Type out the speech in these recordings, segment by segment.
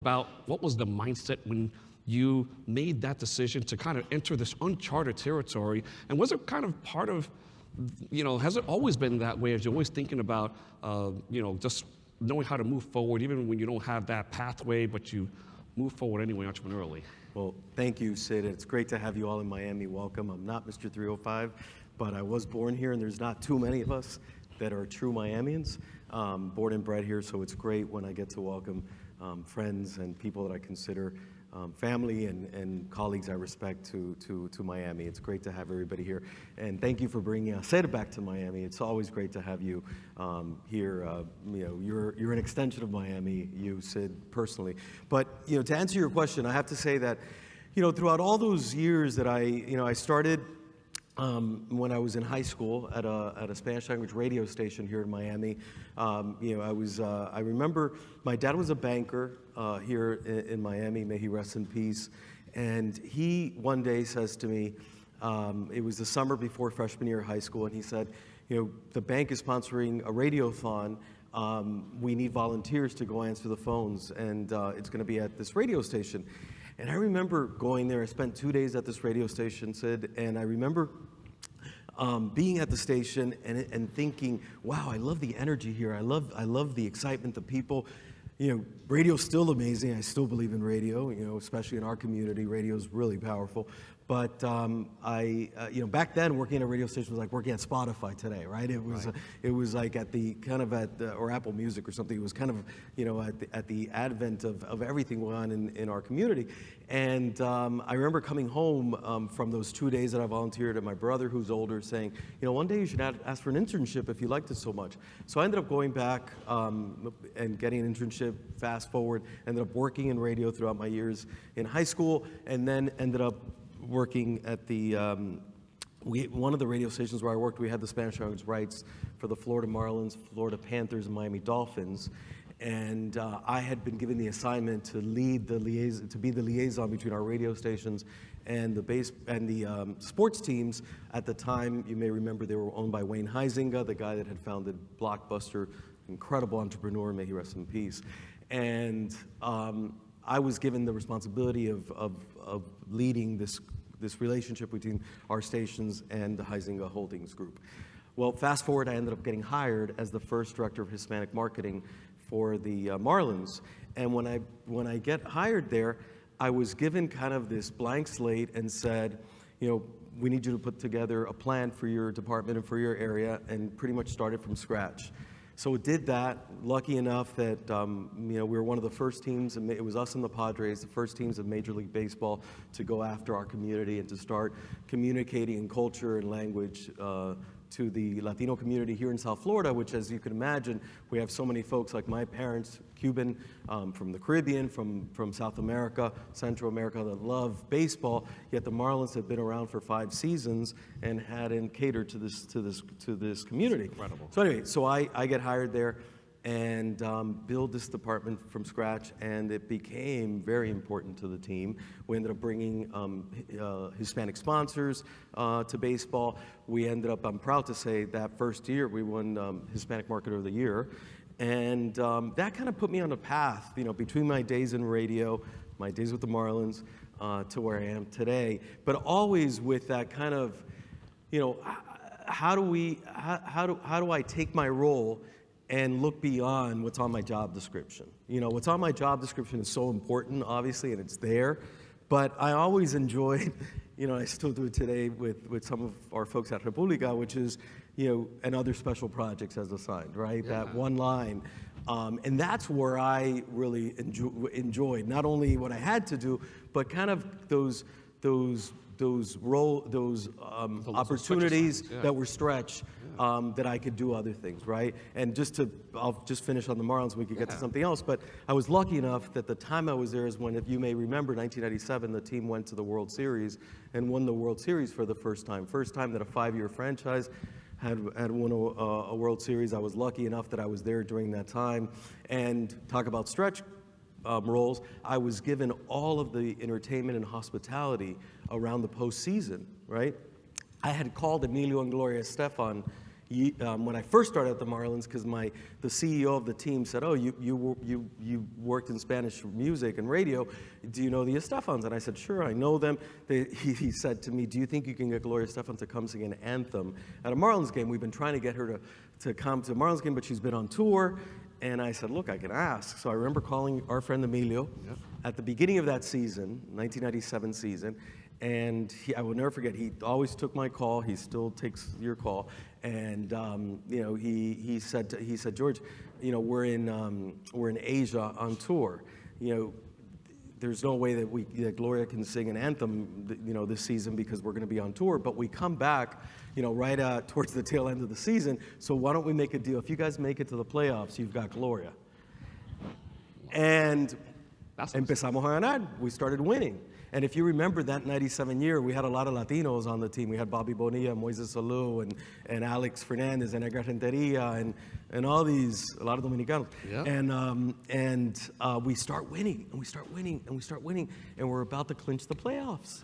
about what was the mindset when you made that decision to kind of enter this uncharted territory, and was it kind of part of, has it always been that way? As you're always thinking about, just knowing how to move forward, even when you don't have that pathway, but you move forward anyway entrepreneurially? Well, thank you, Sid. It's great to have you all in Miami. Welcome. I'm not Mr. 305, but I was born here, and there's not too many of us that are true Miamians. Born and bred here, so it's great when I get to welcome friends and people that I consider family and colleagues I respect to Miami. It's great to have everybody here. And thank you for bringing Sid back to Miami. It's always great to have you here. You're an extension of Miami, you, Sid, personally. But, to answer your question, I have to say that, throughout all those years that I started when I was in high school at a Spanish language radio station here in Miami. I remember my dad was a banker here in Miami, may he rest in peace. And he one day says to me, it was the summer before freshman year of high school, and he said, the bank is sponsoring a radiothon. We need volunteers to go answer the phones, and it's going to be at this radio station. And I remember going there. I spent 2 days at this radio station, Sid, and I remember being at the station and thinking, wow, I love the energy here. I love the excitement, the people. Radio's still amazing. I still believe in radio, especially in our community. Radio's really powerful. But back then, working at a radio station was like working at Spotify today, right? It was like or Apple Music or something. It was kind of, at the advent of everything going on in our community. And I remember coming home from those 2 days that I volunteered, and my brother, who's older, saying, one day you should ask for an internship if you liked it so much. So I ended up going back and getting an internship. Fast forward, ended up working in radio throughout my years in high school, and then ended up working at the one of the radio stations where I worked. We had the Spanish language rights for the Florida Marlins, Florida Panthers, and Miami Dolphins, and I had been given the assignment to be the liaison between our radio stations and the sports teams. At the time, you may remember, they were owned by Wayne Huizenga, the guy that had founded Blockbuster, incredible entrepreneur, may he rest in peace. And I was given the responsibility of leading this relationship between our stations and the Huizenga Holdings Group. Well, fast forward, I ended up getting hired as the first director of Hispanic marketing for the Marlins. And when I get hired there, I was given kind of this blank slate and said, we need you to put together a plan for your department and for your area, and pretty much started from scratch. So it did that. Lucky enough that we were one of the first teams, and it was us and the Padres, the first teams of Major League Baseball to go after our community and to start communicating in culture and language to the Latino community here in South Florida, which, as you can imagine, we have so many folks like my parents, Cuban, from the Caribbean, from South America, Central America, that love baseball. Yet the Marlins have been around for 5 seasons and hadn't catered to this community. Incredible. So anyway, so I get hired there and build this department from scratch, and it became very important to the team. We ended up bringing Hispanic sponsors to baseball. We ended up, I'm proud to say, that first year we won Hispanic Marketer of the Year, and that kind of put me on a path, between my days in radio, my days with the Marlins, to where I am today, but always with that kind of, how do I take my role and look beyond what's on my job description? What's on my job description is so important, obviously, and it's there. But I always enjoyed, I still do it today with some of our folks at República, which is, and other special projects as assigned, right? Yeah. That one line. And that's where I really enjoyed not only what I had to do, but kind of those opportunities that were stretched, that I could do other things, right? And I'll just finish on the Marlins, we could get to something else, but I was lucky enough that the time I was there is when, if you may remember, 1997, the team went to the World Series and won the World Series for the first time. First time that a 5-year franchise had won a World Series. I was lucky enough that I was there during that time. And talk about stretch roles, I was given all of the entertainment and hospitality around the postseason, right? I had called Emilio and Gloria Estefan, when I first started at the Marlins, because the CEO of the team said, "Oh, you worked in Spanish music and radio. Do you know the Estefans?" And I said, "Sure, I know them." He said to me, "Do you think you can get Gloria Estefan to come sing an anthem at a Marlins game? We've been trying to get her to come to a Marlins game, but she's been on tour." And I said, "Look, I can ask." So I remember calling our friend Emilio at the beginning of that season, 1997 season. And I will never forget, he always took my call. He still takes your call. And he said, "George, we're in Asia on tour. There's no way that Gloria can sing an anthem, this season because we're going to be on tour. But we come back, right towards the tail end of the season. So why don't we make a deal? If you guys make it to the playoffs, you've got Gloria." And empezamos a ganar. We started winning. And if you remember that 97 year, we had a lot of Latinos on the team. We had Bobby Bonilla, Moises Salou, and Alex Fernandez, and Edgar Renteria, and all these, a lot of Dominicanos. Yeah. And we start winning, and we start winning, and we start winning, and we're about to clinch the playoffs.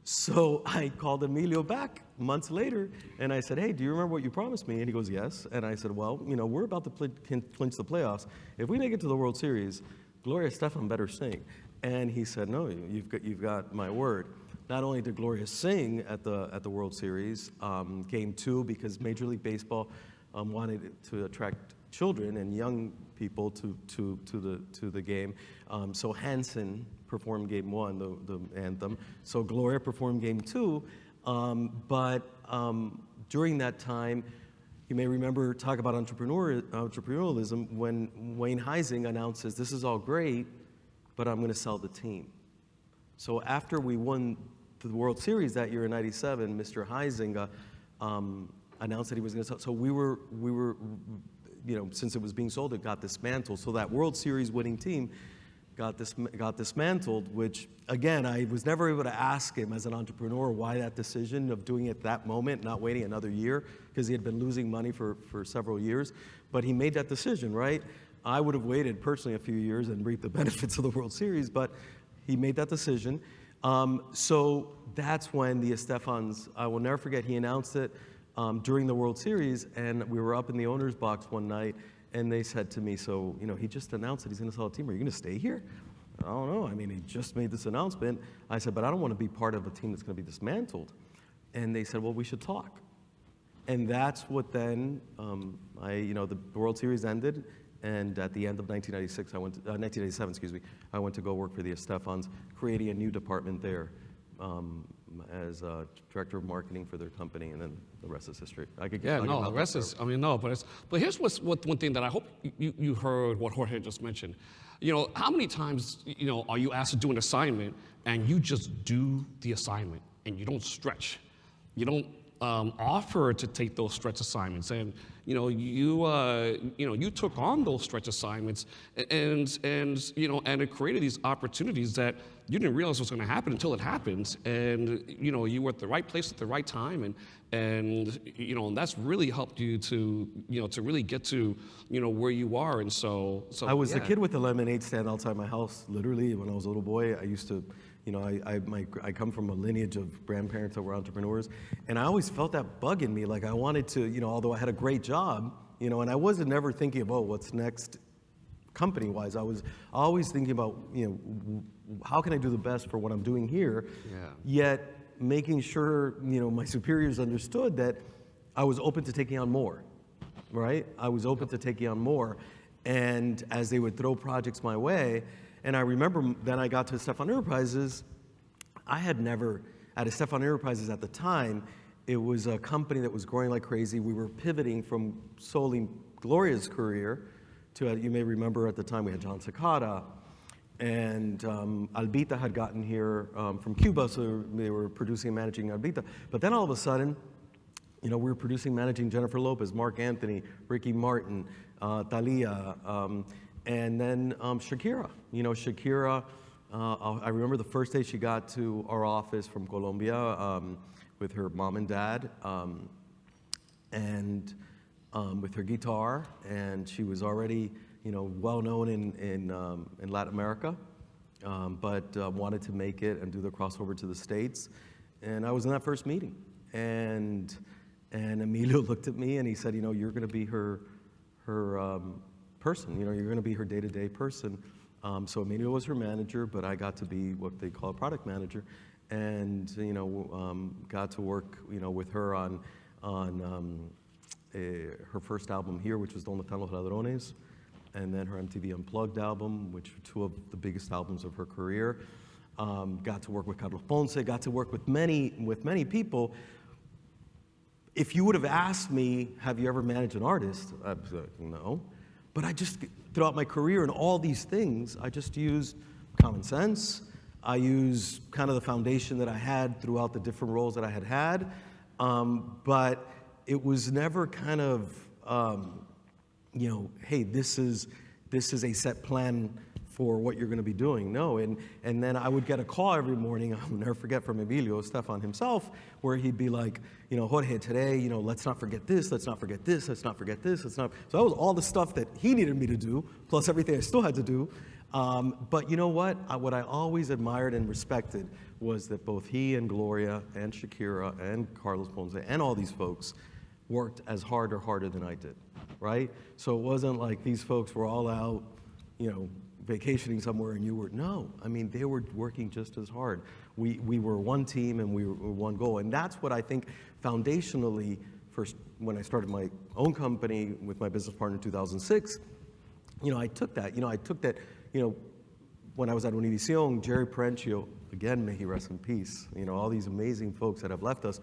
So I called Emilio back months later, and I said, "Hey, do you remember what you promised me?" And he goes, "Yes." And I said, "Well, we're about to clinch the playoffs. If we make it to the World Series, Gloria Estefan better sing." And he said, "No, you've got my word." Not only did Gloria sing at the World Series, Game 2, because Major League Baseball wanted to attract children and young people to the game. So Hanson performed Game 1, the anthem. So Gloria performed Game 2. But during that time, you may remember talk about entrepreneurialism when Wayne Huizing announces, "This is all great, but I'm going to sell the team." So after we won the World Series that year in '97, Mr. Huizing announced that he was going to sell. So we were, since it was being sold, it got dismantled. So that World Series winning team got dismantled, which, again, I was never able to ask him as an entrepreneur why that decision of doing it that moment, not waiting another year, because he had been losing money for several years. But he made that decision, right? I would have waited personally a few years and reaped the benefits of the World Series, but he made that decision. So that's when the Estefans, I will never forget, he announced it during the World Series, and we were up in the owner's box one night, and they said to me, "So, he just announced that he's going to sell a team. Are you going to stay here?" "I don't know. I mean, he just made this announcement." I said, "But I don't want to be part of a team that's going to be dismantled." And they said, "Well, we should talk." And that's what then, the World Series ended. And at the end of 1997, I went to go work for the Estefans, creating a new department there as director of marketing for their company, and then the rest is history. The rest is, but here's one thing that I hope you heard what Jorge just mentioned. How many times, are you asked to do an assignment and you just do the assignment and you don't stretch? You don't offer to take those stretch assignments, and you took on those stretch assignments, and it created these opportunities that you didn't realize was going to happen until it happens, and you were at the right place at the right time, and that's really helped you to really get to where you are, and so I was a kid with a lemonade stand outside my house. Literally, when I was a little boy, I used to. I come from a lineage of grandparents that were entrepreneurs, and I always felt that bug in me. Like I wanted to, although I had a great job, and I wasn't never thinking of, what's next company-wise. I was always thinking about, how can I do the best for what I'm doing here? Yeah. Yet making sure, my superiors understood that I was open to taking on more, right? I was open to taking on more, and as they would throw projects my way. And I remember then I got to Estefan Enterprises. I had never, at Estefan Enterprises at the time, it was a company that was growing like crazy. We were pivoting from solely Gloria's career to, you may remember at the time we had John Cicada, and Albita had gotten here from Cuba, so they were producing and managing Albita. But then all of a sudden, we were producing, managing Jennifer Lopez, Mark Anthony, Ricky Martin, Thalia, and then Shakira. Shakira, I remember the first day she got to our office from Colombia with her mom and dad, and with her guitar, and she was already, well known in Latin America, but wanted to make it and do the crossover to the States. And I was in that first meeting, and And Emilio looked at me and he said, you're going to be her person. You're going to be her day-to-day person. So Emilio was her manager, but I got to be what they call a product manager, and got to work with her on her first album here, which was Donde Están los Ladrones, and then her MTV Unplugged album, which were two of the biggest albums of her career. Got to work with Carlos Ponce, got to work with many people. If you would have asked me, have you ever managed an artist? I'd be like, no. But I just, throughout my career and all these things, I just used common sense. I used kind of the foundation that I had throughout the different roles that I had had. But it was never kind of, hey, this is a set plan for what you're going to be doing. No, and then I would get a call every morning, I'll never forget, from Emilio Stefan himself, where he'd be like, Jorge, today, let's not forget this, let's not forget this, let's not forget this, let's not. So that was all the stuff that he needed me to do, plus everything I still had to do. But you know what? What I always admired and respected was that both he and Gloria and Shakira and Carlos Ponce and all these folks worked as hard or harder than I did, right? So it wasn't like these folks were all out, vacationing somewhere and you were, no. I mean, they were working just as hard. We were one team and we were one goal. And that's what I think foundationally, first, when I started my own company with my business partner in 2006, I took that. When I was at Univision, Jerry Parenchio, again, may he rest in peace, all these amazing folks that have left us,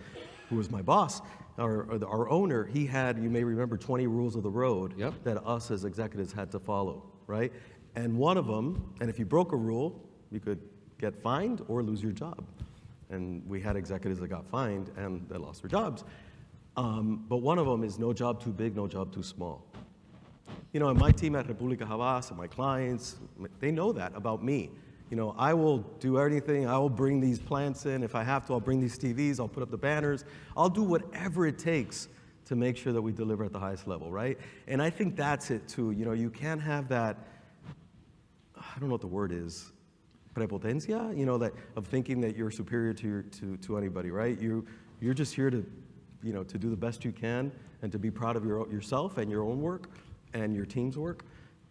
who was my boss, our owner, he had, you may remember, 20 rules of the road that us as executives had to follow, right? And one of them, and if you broke a rule, you could get fined or lose your job. And we had executives that got fined and that lost their jobs. But one of them is no job too big, no job too small. And my team at República Havas and my clients, they know that about me. I will do anything. I will bring these plants in. If I have to, I'll bring these TVs. I'll put up the banners. I'll do whatever it takes to make sure that we deliver at the highest level, right? And I think that's it too. You can't have that, I don't know what the word is, prepotencia, that of thinking that you're superior to anybody, right? You're just here to, to do the best you can and to be proud of yourself and your own work and your team's work.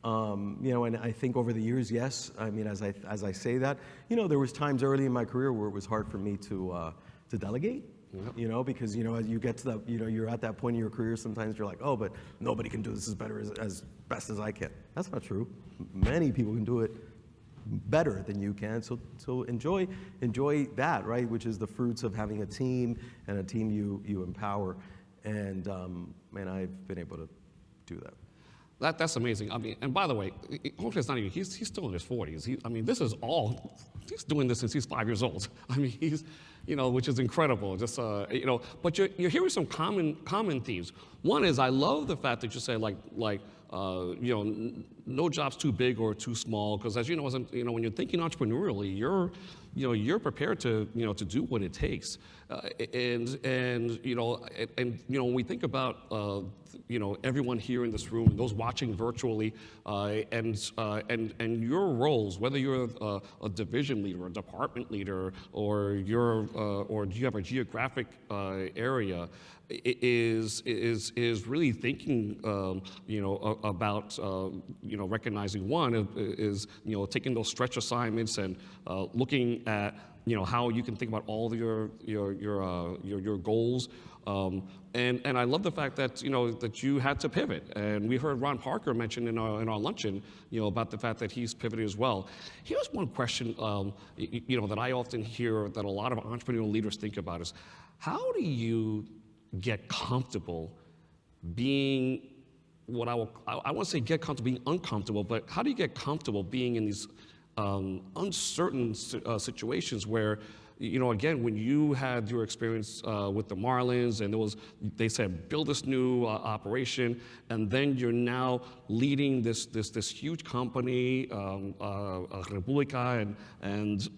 And I think over the years, yes, I mean, as I say that, there was times early in my career where it was hard for me to delegate. Because, as you get to that, you're at that point in your career, sometimes you're like, oh, but nobody can do this as best as I can. That's not true. Many people can do it better than you can. So enjoy that, right? Which is the fruits of having a team and a team you empower. And I've been able to do that. That's amazing. I mean, and by the way, Jorge's not even, he's still in his 40s. He's doing this since he's 5 years old. I mean, he's, which is incredible. Just, but you're hearing some common themes. One is I love the fact that you say no job's too big or too small, because as you know, when you're thinking entrepreneurially, you're prepared to do what it takes, and when we think about everyone here in this room and those watching virtually, and your roles, whether you're a division leader, a department leader, or or do you have a geographic area, is really thinking about recognizing one is taking those stretch assignments and looking at how you can think about all of your goals. And I love the fact that that you had to pivot, and we heard Ron Parker mention in our luncheon about the fact that he's pivoted as well. Here's one question that I often hear that a lot of entrepreneurial leaders think about is, how do you get comfortable being what I won't say get comfortable being uncomfortable, but how do you get comfortable being in these uncertain situations where, again, when you had your experience with the Marlins and they said, build this new operation, and then you're now leading this huge company, República, and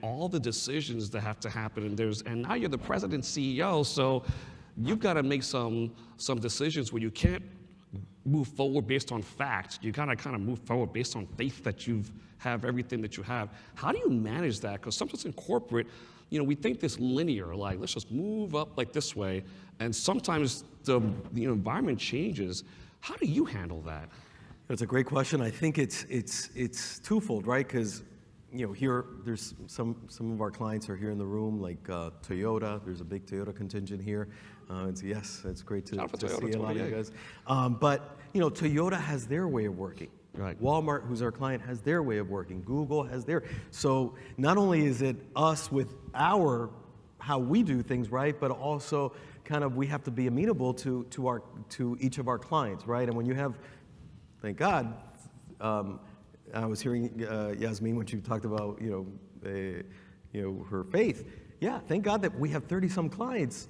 all the decisions that have to happen, and now you're the president CEO, so you've got to make some decisions where you can't move forward based on facts. You gotta kind of move forward based on faith that you have everything that you have. How do you manage that? Because sometimes in corporate, we think this linear, like let's just move up like this way, and sometimes the environment changes. How do you handle that? That's a great question. I think it's twofold, right? Because here there's some of our clients are here in the room, like Toyota. There's a big Toyota contingent here. Yes, it's great to see a lot of you guys. But Toyota has their way of working. Right. Walmart, who's our client, has their way of working. Google has their. So not only is it us with how we do things, right, but also kind of we have to be amenable to each of our clients, right? And when you have, thank God, I was hearing Yasmin when she talked about her faith. Yeah, thank God that we have 30-some clients.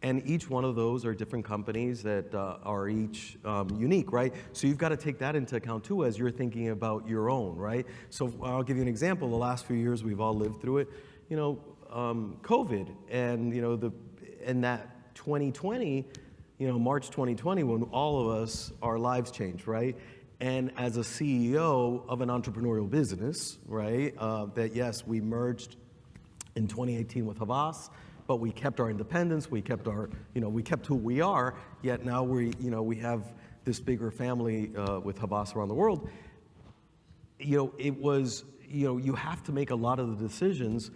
And each one of those are different companies that are each unique, right? So you've got to take that into account too as you're thinking about your own, right? So I'll give you an example. The last few years we've all lived through it. COVID and that 2020, March 2020, when all of us, our lives changed, right? And as a CEO of an entrepreneurial business, right? That yes, we merged in 2018 with Havas. But we kept our independence, we kept who we are, yet now we have this bigger family with Havas around the world. It was, you have to make a lot of the decisions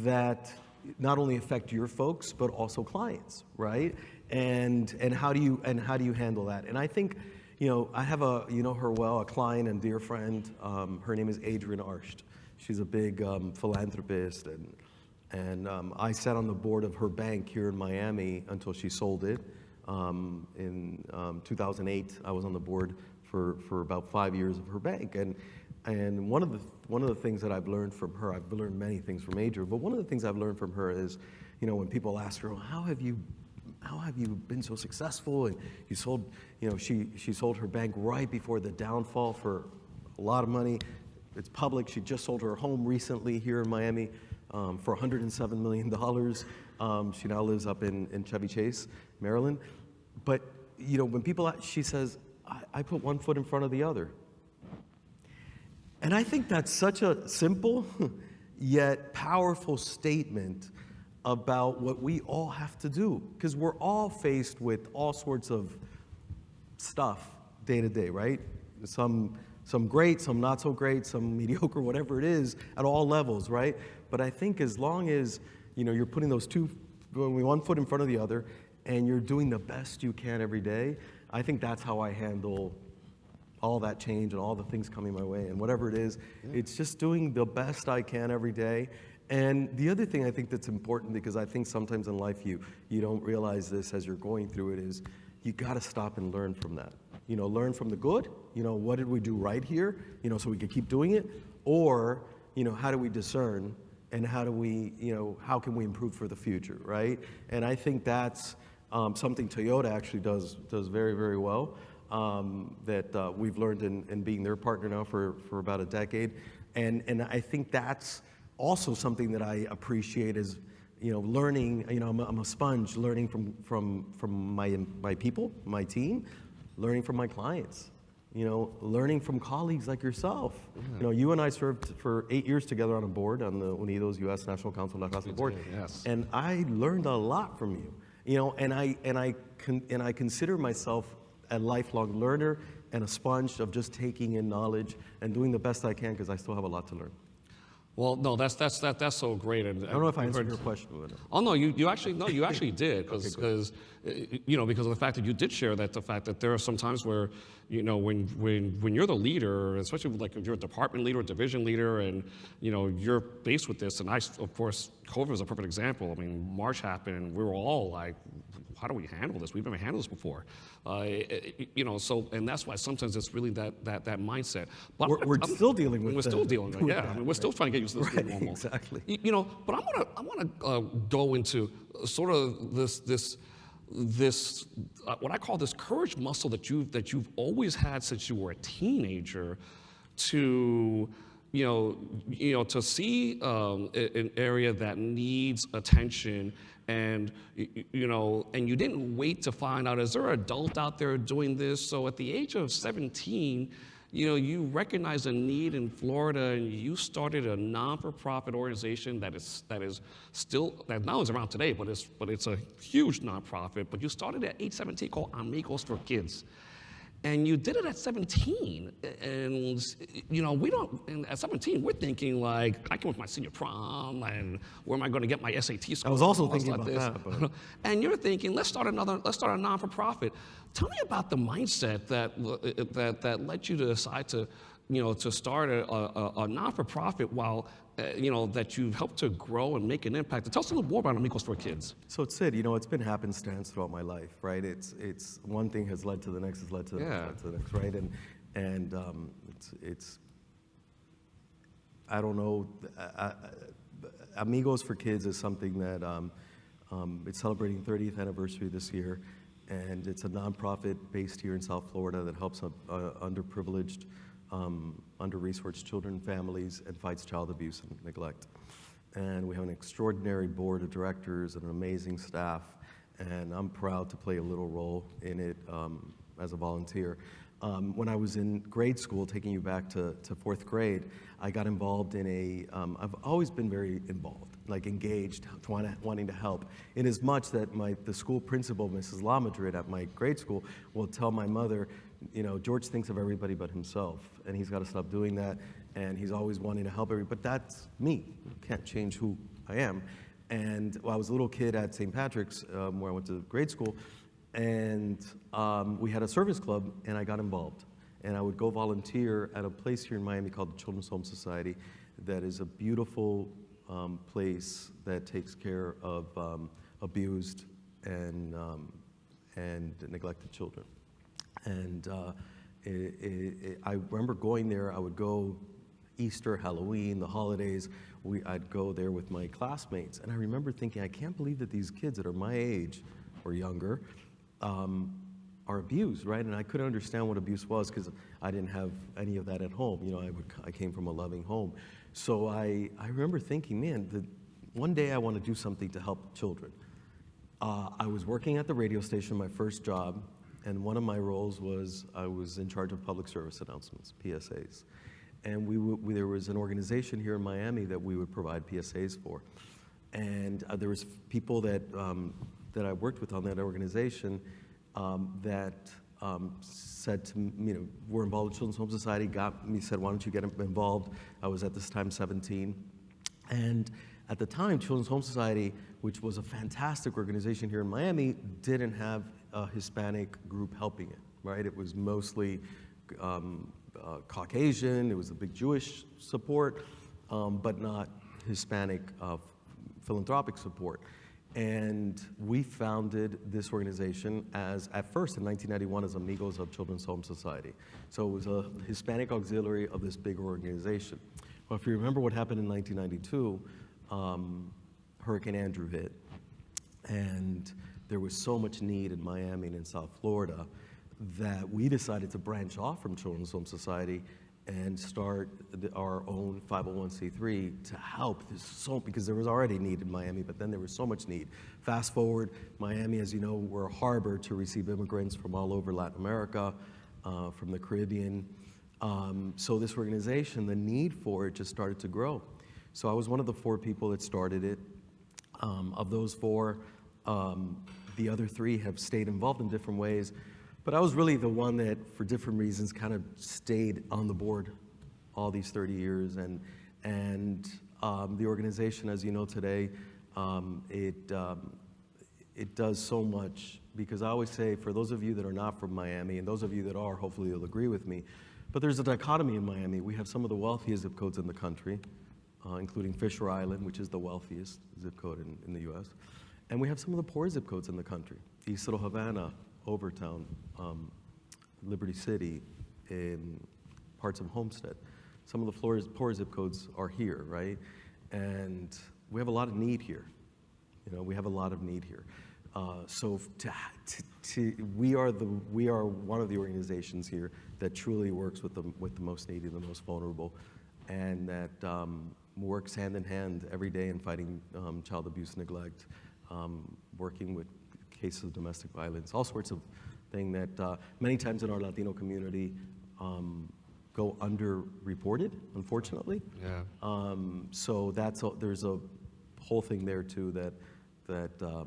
that not only affect your folks, but also clients, right? And how do you handle that? And I think, I have her well, a client and dear friend, her name is Adrienne Arsht. She's a big philanthropist, and I sat on the board of her bank here in Miami until she sold it. In 2008, I was on the board for about 5 years of her bank. And one of the things that I've learned from her, I've learned many things from Adrienne, but one of the things I've learned from her is, when people ask her, how have you been so successful? And you sold, she sold her bank right before the downfall for a lot of money. It's public. She just sold her home recently here in Miami. For $107 million. She now lives up in Chevy Chase, Maryland. But, when people, she says, I put one foot in front of the other. And I think that's such a simple yet powerful statement about what we all have to do. Because we're all faced with all sorts of stuff day to day, right? Some great, some not so great, some mediocre, whatever it is, at all levels, right? But I think as long as, you're putting those one foot in front of the other, and you're doing the best you can every day, I think that's how I handle all that change and all the things coming my way. And whatever it is, it's just doing the best I can every day. And the other thing I think that's important, because I think sometimes in life you don't realize this as you're going through it, is you got to stop and learn from that. Learn from the good. What did we do right here? So we could keep doing it. Or, how do we discern, and how can we improve for the future, right? And I think that's something Toyota actually does very, very well. That we've learned in being their partner now for about a decade, and I think that's also something that I appreciate is learning. I'm a sponge, learning from my people, my team. Learning from my clients, learning from colleagues like yourself. Yeah. You and I served for 8 years together on a board on the Unidos U.S. National Council La Raza board, yes. And I learned a lot from you. And I consider myself a lifelong learner and a sponge of just taking in knowledge and doing the best I can because I still have a lot to learn. Well, no, that's so great. And I don't know if I answered your question. Oh no, you actually did, because because of the fact that you did share that, the fact that there are some times where when you're the leader, especially like if you're a department leader or division leader, and you're faced with this, and of course COVID was a perfect example. I mean, March happened, and we were all like, how do we handle this? We've never handled this before. So, and that's why sometimes it's really that mindset. But we're still dealing with. We're still dealing with it. Yeah, I mean, we're still trying to get used to this new normal. Exactly. But I want to go into sort of this what I call this courage muscle that you've always had since you were a teenager, to to see an area that needs attention And you know, and you didn't wait to find out, is there an adult out there doing this? So at the age of 17, you know, you recognized a need in Florida, and you started a non-for-profit organization that now is around today, but it's a huge nonprofit. But you started at age 17 called Amigos for Kids. And you did it at 17, and you know, and at 17, we're thinking like, I came with my senior prom, and where am I going to get my SAT score? I was also thinking about that. But... And you're thinking, let's start a non-for-profit. Tell me about the mindset that led you to decide to, you know, to start a non-for-profit while, you know, that you've helped to grow and make an impact. Tell us a little more about Amigos for Kids. So it's Sid, you know, it's been happenstance throughout my life, right? It's one thing has led to the next, has led to the next, led to the next, right? And it's I don't know, Amigos for Kids is something that it's celebrating 30th anniversary this year, and it's a nonprofit based here in South Florida that helps underprivileged, under-resourced children, families, and fights child abuse and neglect. And we have an extraordinary board of directors and an amazing staff, and I'm proud to play a little role in it as a volunteer. When I was in grade school, taking you back to fourth grade, I got involved in I've always been very involved, like engaged, wanting to help, in as much that the school principal, Mrs. La Madrid at my grade school, will tell my mother, you know, George thinks of everybody but himself, and he's got to stop doing that, and he's always wanting to help everybody, but that's me. I can't change who I am. And I was a little kid at St. Patrick's, where I went to grade school, and we had a service club, and I got involved. And I would go volunteer at a place here in Miami called the Children's Home Society that is a beautiful place that takes care of abused and neglected children. And I remember going there. I would go Easter, Halloween, the holidays. I'd go there with my classmates. And I remember thinking, I can't believe that these kids that are my age or younger are abused, right? And I couldn't understand what abuse was because I didn't have any of that at home. You know, I came from a loving home. So I remember thinking, man, one day I want to do something to help children. I was working at the radio station, my first job, and one of my roles was I was in charge of public service announcements, PSAs. And there was an organization here in Miami that we would provide PSAs for. And there was people that I worked with on that organization that said to me, you know, we're involved with Children's Home Society, got me, said, why don't you get involved? I was at this time 17. And at the time, Children's Home Society, which was a fantastic organization here in Miami, didn't have a Hispanic group helping it, right? It was mostly Caucasian, it was a big Jewish support, but not Hispanic philanthropic support. And we founded this organization at first in 1991 as Amigos of Children's Home Society. So it was a Hispanic auxiliary of this big organization. Well, if you remember what happened in 1992, Hurricane Andrew hit, and there was so much need in Miami and in South Florida that we decided to branch off from Children's Home Society and start our own 501c3 to help. Because there was already need in Miami, but then there was so much need. Fast forward, Miami, as you know, we're a harbor to receive immigrants from all over Latin America, from the Caribbean. So this organization, the need for it just started to grow. So I was one of the 4 people that started it. Of those 4, the other 3 have stayed involved in different ways. But I was really the one that, for different reasons, kind of stayed on the board all these 30 years. And the organization, as you know today, it does so much, because I always say, for those of you that are not from Miami, and those of you that are, hopefully you'll agree with me, but there's a dichotomy in Miami. We have some of the wealthiest zip codes in the country, including Fisher Island, which is the wealthiest zip code in the US. And we have some of the poor zip codes in the country. East Little Havana, Overtown, Liberty City, in parts of Homestead. Some of the poor zip codes are here, right? And we have a lot of need here. You know, we have a lot of need here. So we are one of the organizations here that truly works with the most needy, the most vulnerable, and that works hand in hand every day in fighting child abuse, neglect, working with cases of domestic violence, all sorts of things that many times in our Latino community go underreported, unfortunately. Yeah. So there's a whole thing there too that that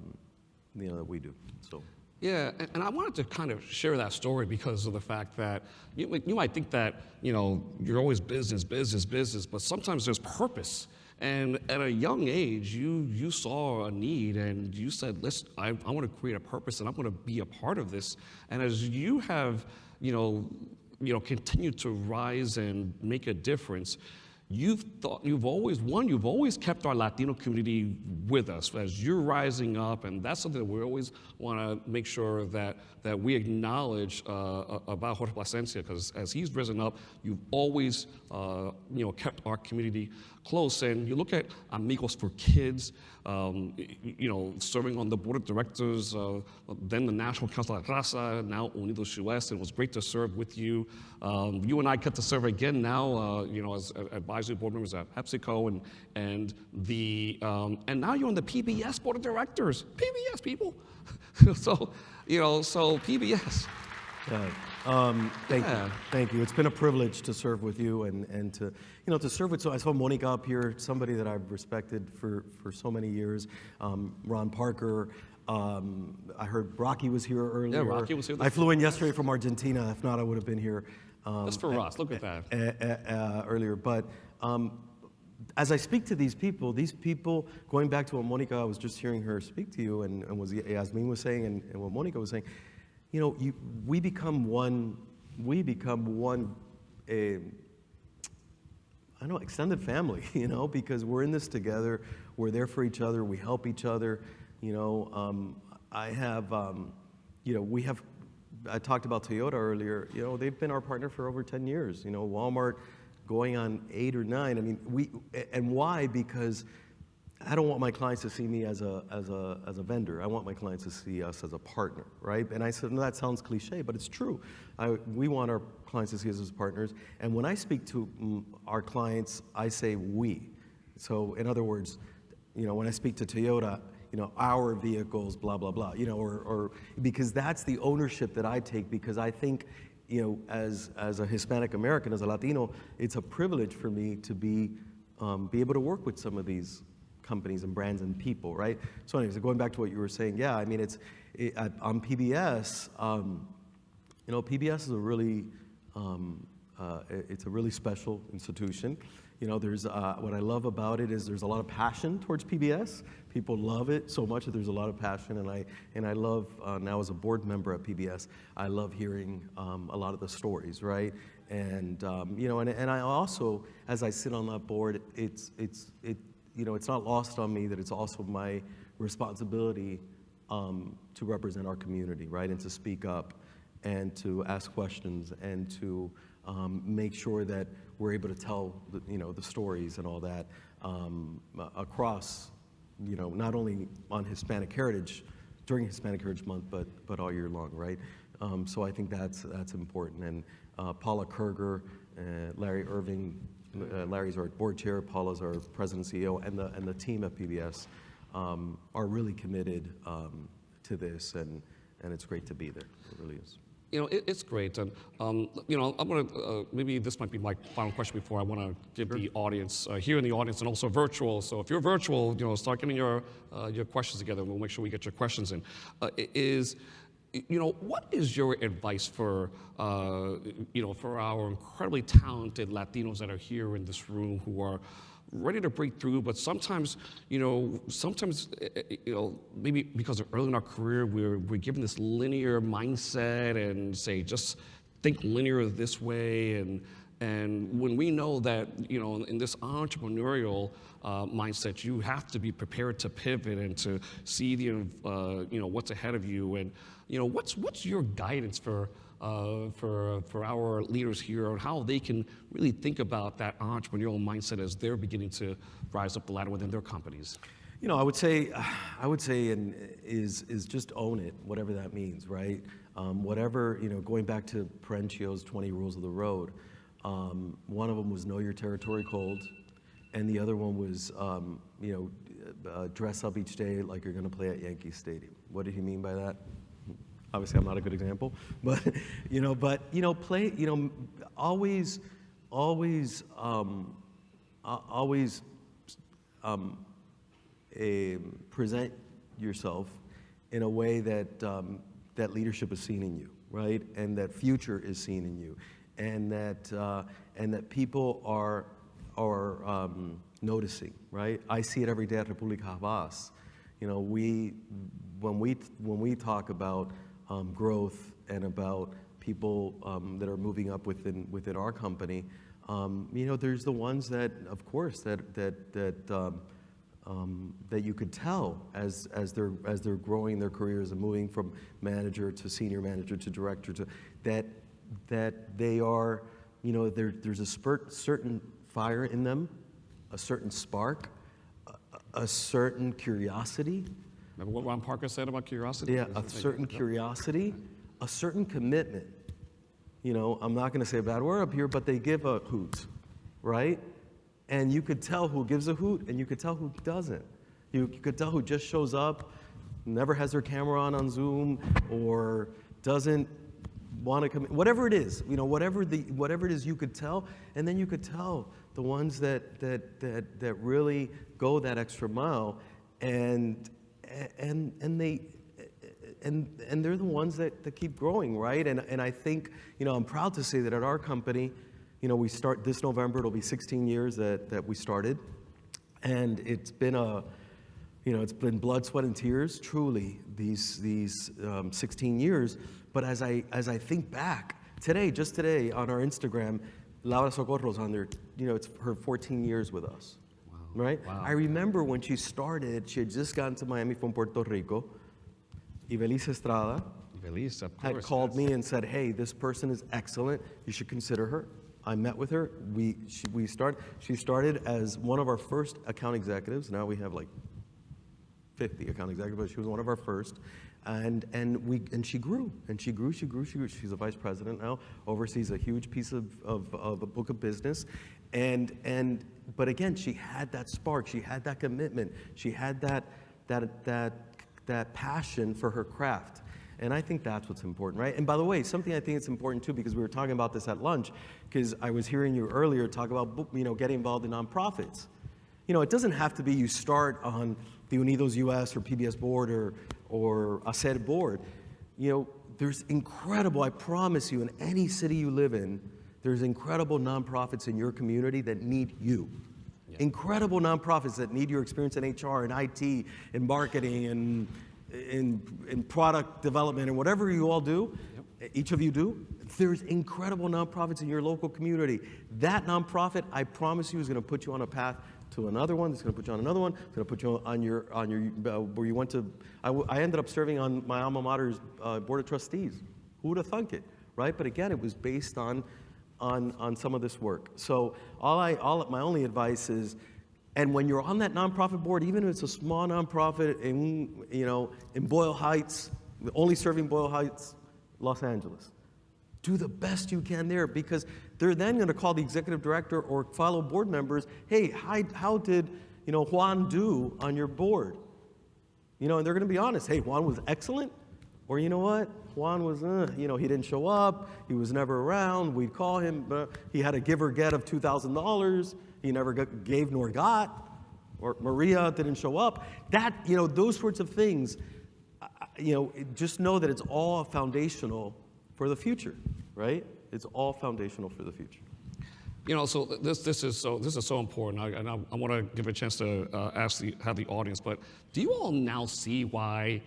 we do. So. Yeah, and I wanted to kind of share that story because of the fact that you might think that you're always business, but sometimes there's purpose. And at a young age, you saw a need and you said, "Listen, I want to create a purpose and I want to be a part of this." And as you have continued to rise and make a difference, you've always kept our Latino community with us as you're rising up, and that's something that we always want to make sure that we acknowledge about Jorge Plasencia, because as he's risen up, you've always kept our community close. And you look at Amigos for Kids, serving on the board of directors, then the National Council of Raza, now Unidos US. It was great to serve with you. You and I get to serve again now, as advisory board members at PepsiCo, and now you're on the PBS board of directors. PBS people, so PBS. Thank you. It's been a privilege to serve with you and to serve with. So I saw Monica up here, somebody that I've respected for so many years. Ron Parker. I heard Rocky was here earlier. Yeah, Rocky was here. I flew in yesterday from Argentina. If not, I would have been here. Just for us. Look at that. Earlier, but. As I speak to these people, going back to what Monica, I was just hearing her speak to you, and what Yasmin was saying, and what Monica was saying, we become one, extended family, because we're in this together, we're there for each other, we help each other, I talked about Toyota earlier, they've been our partner for over 10 years, Walmart, going on 8 or 9. I mean, and why? Because I don't want my clients to see me as a vendor. I want my clients to see us as a partner, right? And I said, no, that sounds cliche, but it's true. We want our clients to see us as partners. And when I speak to our clients, I say we. So in other words, when I speak to Toyota, our vehicles, blah, blah, blah, or because that's the ownership that I take, because I think, as a Hispanic American, as a Latino, it's a privilege for me to be able to work with some of these companies and brands and people, right? So anyways, going back to what you were saying, yeah, I mean, on PBS, PBS is it's a really special institution. There's what I love about it is there's a lot of passion towards PBS. People love it so much that there's a lot of passion, and I love now as a board member at PBS, I love hearing a lot of the stories, right? And and I also, as I sit on that board, it's not lost on me that it's also my responsibility to represent our community, right, and to speak up and to ask questions and to make sure that we're able to tell the stories and all that across, not only on Hispanic Heritage, during Hispanic Heritage Month, but all year long, right? So I think that's important. And Paula Kerger, Larry Irving, Larry's our board chair, Paula's our president and CEO, and the team at PBS are really committed to this, and it's great to be there. It really is. It's great, and I'm gonna maybe this might be my final question before I want to give the audience here in the audience and also virtual. So if you're virtual, start getting your questions together. We'll make sure we get your questions in. What is your advice for for our incredibly talented Latinos that are here in this room who are ready to break through, but sometimes, maybe because early in our career, we're given this linear mindset and say, just think linear this way. And when we know that, in this entrepreneurial mindset, you have to be prepared to pivot and to see what's ahead of you. And, what's your guidance for our leaders here on how they can really think about that entrepreneurial mindset as they're beginning to rise up the ladder within their companies? I would say, is just own it, whatever that means, right? Whatever, going back to Perencio's 20 Rules of the Road, one of them was know your territory cold, and the other one was, dress up each day like you're going to play at Yankee Stadium. What did he mean by that? Obviously, I'm not a good example, but play. Always present yourself in a way that that leadership is seen in you, right? And that future is seen in you, and that people are noticing, right? I see it every day at República Havas. When we talk about growth and about people that are moving up within our company, there's the ones that, of course, that you could tell as they're growing their careers and moving from manager to senior manager to director to that they are, there's a certain fire in them, a certain spark, a certain curiosity. Remember what Ron Parker said about curiosity? Yeah, a certain curiosity, a certain commitment. I'm not going to say a bad word up here, but they give a hoot, right? And you could tell who gives a hoot, and you could tell who doesn't. You could tell who just shows up, never has their camera on Zoom, or doesn't want to come. Whatever it is, whatever it is, you could tell, and then you could tell the ones that really go that extra mile, and they're the ones that keep growing, right? And I think, I'm proud to say that at our company, we start this November, it'll be 16 years that we started. And it's been it's been blood, sweat, and tears, truly, these 16 years. But as I think back, just today on our Instagram, Laura Socorro's on there, it's her 14 years with us. Wow. Right? Wow. I remember when she started, she had just gotten to Miami from Puerto Rico. Ibelis Estrada had called me and said, hey, this person is excellent. You should consider her. I met with her. She started as one of our first account executives. Now we have like 50 account executives, but she was one of our first. And she grew. She's a vice president now, oversees a huge piece of a book of business. But again, she had that spark. She had that commitment. She had that passion for her craft. And I think that's what's important, right? And by the way, something I think it's important too, because we were talking about this at lunch, because I was hearing you earlier talk about, getting involved in nonprofits. It doesn't have to be you start on the Unidos US or PBS board or HACR board. There's incredible, I promise you, in any city you live in, there's incredible nonprofits in your community that need you. Yeah. Incredible nonprofits that need your experience in HR and IT and marketing and in product development and whatever you all do, each of you do. There's incredible nonprofits in your local community. That nonprofit, I promise you, is going to put you on a path to another one. It's going to put you on another one. It's going to put you on your where you went to. I ended up serving on my alma mater's board of trustees. Who would have thunk it, right? But again, it was based on some of this work. So my only advice is, and when you're on that nonprofit board, even if it's a small nonprofit in Boyle Heights, only serving Boyle Heights, Los Angeles, do the best you can there, because they're then going to call the executive director or fellow board members, hey, how did Juan do on your board? And they're going to be honest. Hey, Juan was excellent, or you know what? Juan was, he didn't show up. He was never around. We'd call him. He had a give or get of $2,000. He never gave nor got. Or Maria didn't show up. Those sorts of things, just know that it's all foundational for the future, right? It's all foundational for the future. So this is so important, and I want to give a chance to have the audience. But do you all now see why,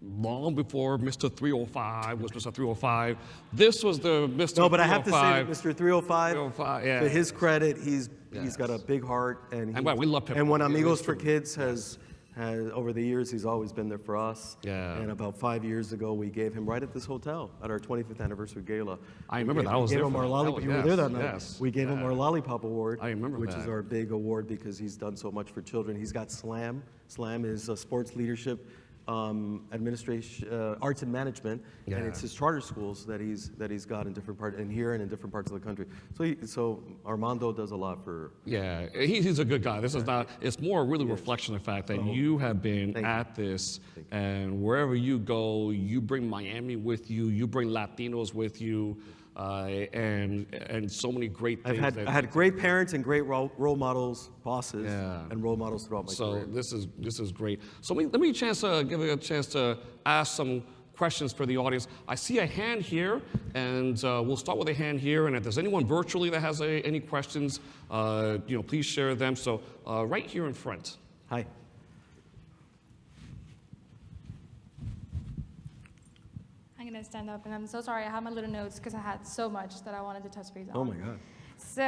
long before Mr. 305 was Mr. 305, this was the Mr. 305? No, but I have to say that Mr. 305, yeah. to his credit, he's got a big heart, and we love him. And when Amigos for Kids has over the years, he's always been there for us. Yeah. And about 5 years ago, we gave him right at this hotel at our 25th anniversary gala. I remember that. I was there. You were there that night. Yes. We gave him our Lollipop Award. I remember which is our big award because he's done so much for children. He's got SLAM. SLAM is a sports leadership administration, arts and management, and it's his charter schools that he's got in different parts, and here and in different parts of the country. So Armando does a lot for. Yeah, he's a good guy. This is not. It's more really reflection of the fact that you have been at this, and wherever you go, you bring Miami with you. You bring Latinos with you. And so many great things. I had great parents and great role models, bosses, and role models throughout my career. So this is great. So let me give you a chance to ask some questions for the audience. I see a hand here, and we'll start with a hand here. And if there's anyone virtually that has any questions, please share them. So right here in front. Hi. I'm going to stand up, and I'm so sorry. I have my little notes because I had so much that I wanted to touch base on. Oh, my God. So,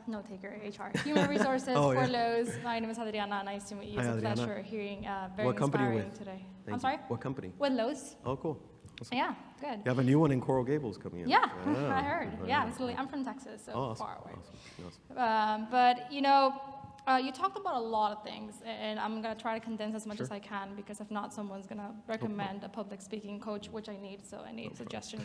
note taker, HR. Human Resources for Lowe's. My name is Adriana. Nice to meet you. It's a pleasure hearing very inspiring today. I'm sorry? What company? With Lowe's. Oh, cool. Awesome. Yeah, good. You have a new one in Coral Gables coming in. Yeah, I heard. Yeah, absolutely. I'm from Texas, so far away. Awesome. But, you talked about a lot of things, and I'm going to try to condense as much as I can, because if not, someone's going to recommend a public speaking coach, which I need, so I need suggestions.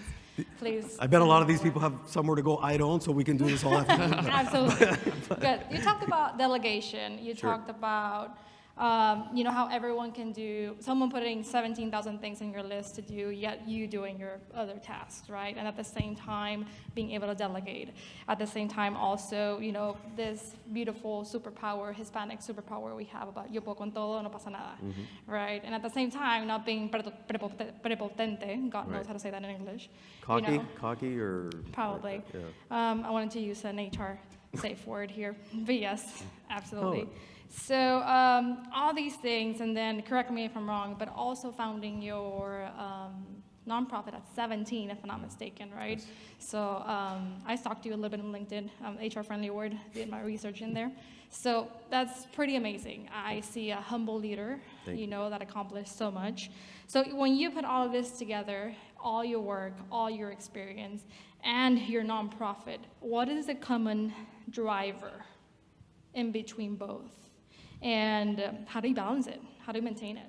Please. I bet a lot of these people have somewhere to go I don't, so we can do this all afternoon. Absolutely. Good. You talked about delegation. You talked about how everyone can do, someone putting 17,000 things on your list to do, yet you doing your other tasks, right? And at the same time, being able to delegate. At the same time, also, this beautiful superpower, Hispanic superpower we have about yo puedo con todo, no pasa nada, right? And at the same time, not being prepotente, God knows how to say that in English. Cocky or? Probably. Yeah. I wanted to use an HR safe word here, but yes, absolutely. So all these things, and then correct me if I'm wrong, but also founding your nonprofit at 17, if I'm not mistaken, right? Yes. So I stalked you a little bit on LinkedIn, HR Friendly Award, did my research in there. So that's pretty amazing. I see a humble leader, that accomplished so much. So when you put all of this together, all your work, all your experience, and your nonprofit, what is the common driver in between both? And how do you balance it? How do you maintain it?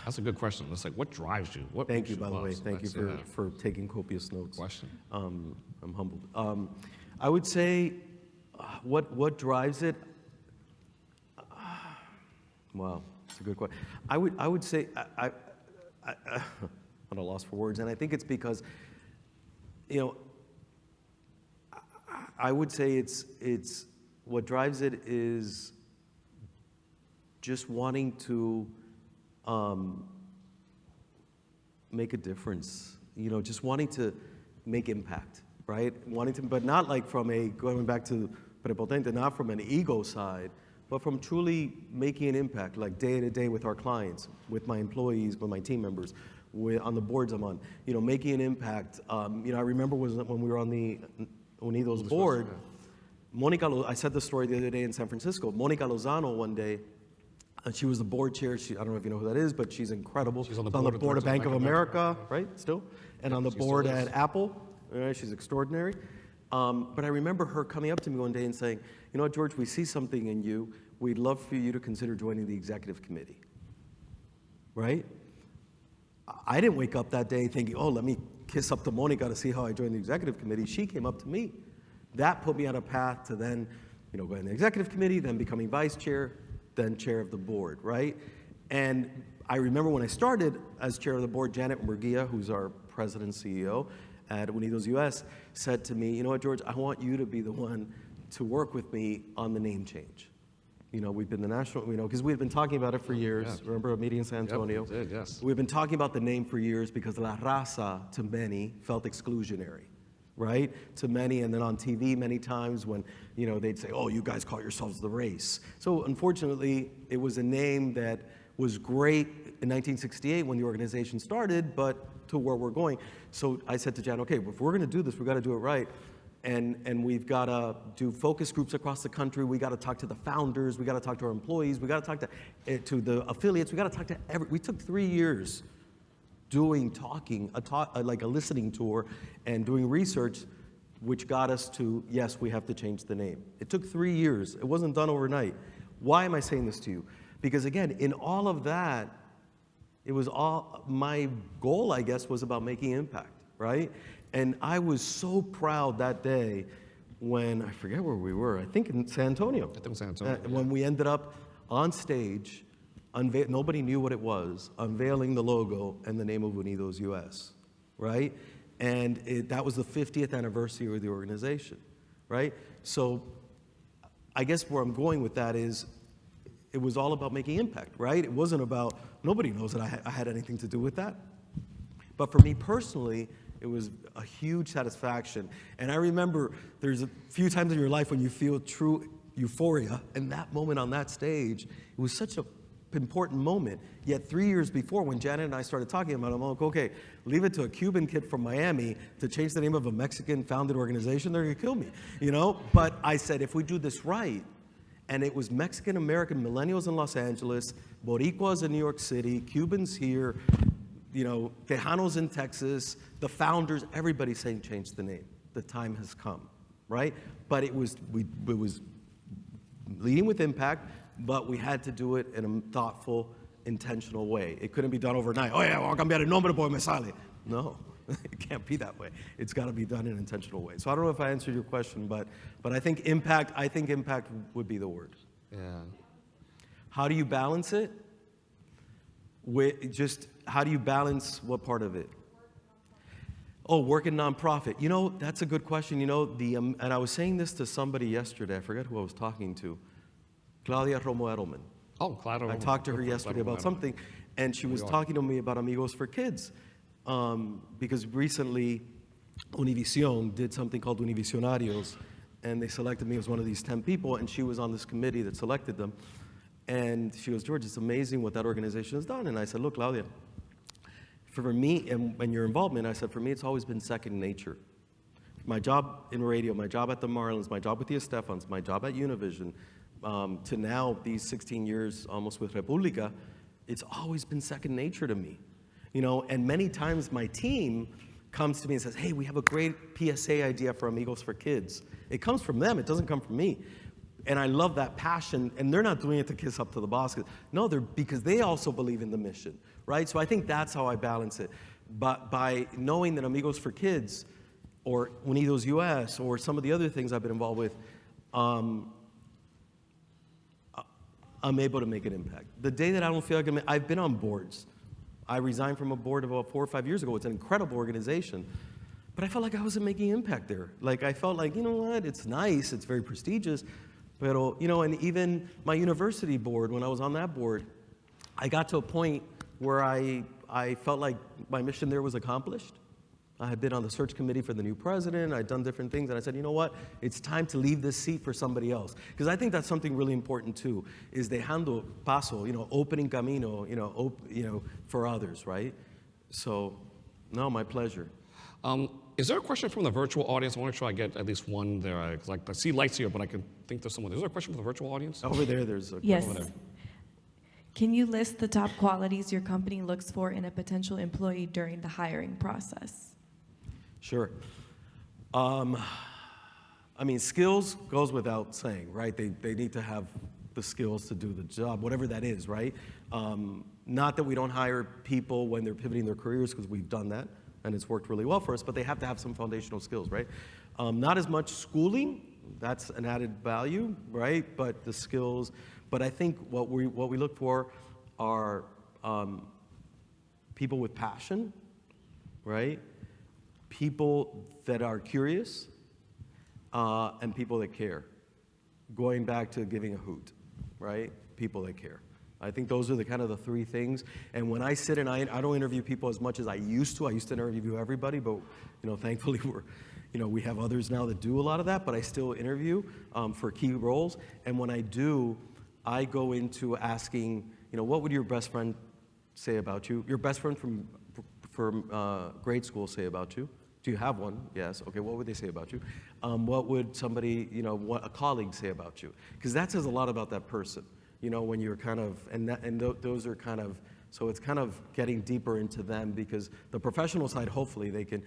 That's a good question. It's like, what drives you? What Thank you, by the way. Thank you for taking copious notes. Question. I'm humbled. I would say, what drives it? Wow, it's a good question. I would say I'm at a loss for words, and I think it's because, I would say it's what drives it is just wanting to make a difference, just wanting to make impact, right? Wanting to, but not like from going back to prepotente, not from an ego side, but from truly making an impact, like day to day with our clients, with my employees, with my team members, on the boards I'm on, making an impact. I remember when we were on the Unidos board, I said the story the other day in San Francisco. Monica Lozano one day, she was the board chair. I don't know if you know who that is, but she's incredible. She's on the board of Bank of America, right, still? And on the board at Apple. Right, she's extraordinary. But I remember her coming up to me one day and saying, you know what, George, we see something in you. We'd love for you to consider joining the executive committee, right? I didn't wake up that day thinking, oh, let me kiss up to Monica to see how I joined the executive committee. She came up to me. That put me on a path to then, going to the executive committee, then becoming vice chair, then chair of the board, right? And I remember when I started as chair of the board, Janet Murguia, who's our president and CEO at Unidos US, said to me, you know what, George, I want you to be the one to work with me on the name change. We've been the national, because we've been talking about it for years. Yeah. Remember a meeting in San Antonio? Yep, we did, yes. We've been talking about the name for years because La Raza, to many, felt exclusionary, right? To many, and then on TV many times when, they'd say, oh, you guys call yourselves the race. So unfortunately, it was a name that was great in 1968 when the organization started, but to where we're going. So I said to Jan, okay, if we're gonna do this, we've gotta do it right. And we've got to do focus groups across the country. We got to talk to the founders. We got to talk to our employees. We got to talk to the affiliates. We got to talk to we took 3 years doing like a listening tour and doing research, which got us to, yes, we have to change the name. It took 3 years. It wasn't done overnight. Why am I saying this to you? Because again, in all of that, it was all, my goal, I guess, was about making impact, right? And I was so proud that day when, I forget where we were, I think in San Antonio. I think it was San Antonio. When we ended up on stage, nobody knew what it was, unveiling the logo and the name of Unidos US, right? And that was the 50th anniversary of the organization, right? So I guess where I'm going with that is, it was all about making impact, right? It wasn't about, nobody knows that I had anything to do with that. But for me personally, it was a huge satisfaction. And I remember there's a few times in your life when you feel true euphoria, and that moment on that stage, it was such an important moment. Yet 3 years before, when Janet and I started talking about it, I'm like, okay, leave it to a Cuban kid from Miami to change the name of a Mexican-founded organization, they're gonna kill me, you know? But I said, if we do this right, and it was Mexican-American millennials in Los Angeles, Boricuas in New York City, Cubans here, you know, Tejanos in Texas, the founders, everybody saying change the name. The time has come, right? But it was leading with impact, but we had to do it in a thoughtful, intentional way. It couldn't be done overnight. Oh yeah, voy a cambiar el nombre porque me sale. No, it can't be that way. It's got to be done in an intentional way. So I don't know if I answered your question, but I think impact would be the word. Yeah. How do you balance it? How do you balance what part of it? Oh, work in nonprofit. You know, that's a good question. You know, and I was saying this to somebody yesterday. I forget who I was talking to. Claudia Romo Edelman. Oh, Claudia. I talked to her yesterday about something, and she was talking to me about Amigos for Kids. Because recently, Univision did something called Univisionarios, and they selected me as one of these 10 people, and she was on this committee that selected them. And she goes, George, it's amazing what that organization has done. And I said, look, Claudia, for me, and your involvement, I said, for me, it's always been second nature. My job in radio, my job at the Marlins, my job with the Estefans, my job at Univision, to now these 16 years almost with República, it's always been second nature to me. You know, and many times my team comes to me and says, hey, we have a great PSA idea for Amigos for Kids. It comes from them, it doesn't come from me. And I love that passion, and they're not doing it to kiss up to the boss. No, because they also believe in the mission, right? So I think that's how I balance it. But by knowing that Amigos for Kids, or Unidos US, or some of the other things I've been involved with, I'm able to make an impact. The day that I don't feel like I've been on boards. I resigned from a board about 4 or 5 years ago. It's an incredible organization. But I felt like I wasn't making impact there. Like, I felt like, you know what, it's nice, it's very prestigious, but, you know, and even my university board, when I was on that board, I got to a point where I felt like my mission there was accomplished. I had been on the search committee for the new president, I'd done different things, and I said, you know what, it's time to leave this seat for somebody else. Because I think that's something really important too, is dejando paso, you know, opening camino, you know, for others, right? So, no, my pleasure. Is there a question from the virtual audience? I want to try to get at least one there. I see lights here, but I can think there's someone. Is there a question from the virtual audience? Over there, there's a Yes. question. Can you list the top qualities your company looks for in a potential employee during the hiring process? Sure. I mean, skills goes without saying, right? They need to have the skills to do the job, whatever that is, right? Not that we don't hire people when they're pivoting their careers, because we've done that, and it's worked really well for us, but they have to have some foundational skills, right? Not as much schooling, that's an added value, right? But the skills, but I think what we look for are people with passion, right? People that are curious, and people that care. Going back to giving a hoot, right? People that care. I think those are the kind of the three things. And when I sit and I don't interview people as much as I used to. I used to interview everybody, but you know, thankfully we have others now that do a lot of that. But I still interview for key roles. And when I do, I go into asking, you know, what would your best friend say about you? Your best friend from grade school say about you? Do you have one? Yes. Okay, what would they say about you? What would somebody, you know, what a colleague say about you? Because that says a lot about that person, you know, when you're kind of, those are kind of, so it's kind of getting deeper into them, because the professional side, hopefully they can,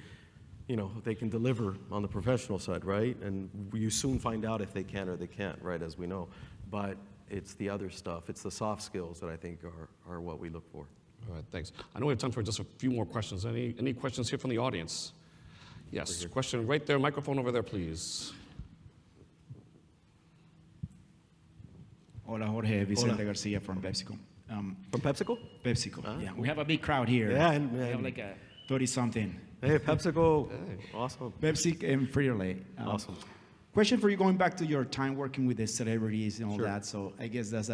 you know, they can deliver on the professional side, right? And you soon find out if they can or they can't, right, as we know. But it's the other stuff. It's the soft skills that I think are what we look for. All right, thanks. I know we have time for just a few more questions. Any questions here from the audience? Yes, question right there, microphone over there, please. Hola, Jorge. Vicente Garcia from PepsiCo. From PepsiCo? PepsiCo, yeah. We have a big crowd here. Yeah, we have like a 30-something. Hey, PepsiCo. Awesome. Pepsi and Frito-Lay. Awesome. Question for you, going back to your time working with the celebrities and all Sure. that. So I guess that's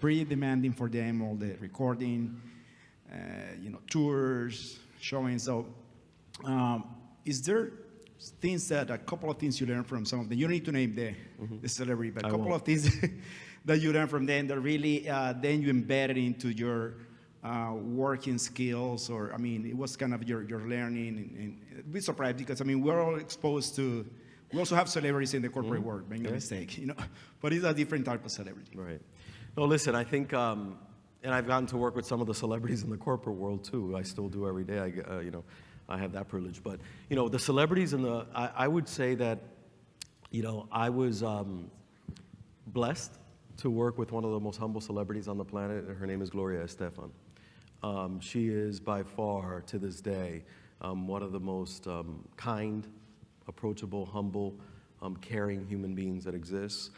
pretty demanding for them, all the recording, tours, showing. So is there a couple of things you learned from some of them? You don't need to name the celebrity, but a couple of things that you learned from them that really then you embedded into your working skills, or, I mean, it was kind of your learning, and I'd be surprised because, I mean, we're all exposed to, we also have celebrities in the corporate world, make no mistake, but it's a different type of celebrity. Right. No, listen, I think, and I've gotten to work with some of the celebrities in the corporate world too. I still do every day. I have that privilege. But, the celebrities I would say that, I was blessed to work with one of the most humble celebrities on the planet, and her name is Gloria Estefan. She is by far, to this day, one of the most kind, approachable, humble, caring human beings that exists.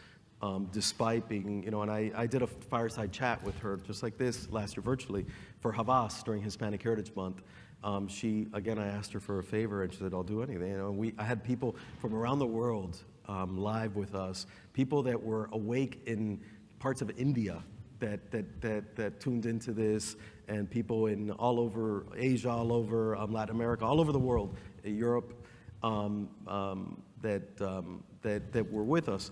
Despite being, and I did a fireside chat with her just like this last year virtually for Havas during Hispanic Heritage Month. I asked her for a favor, and she said, I'll do anything. I had people from around the world live with us, people that were awake in parts of India that tuned into this, and people in all over Asia, all over Latin America, all over the world, Europe, that were with us.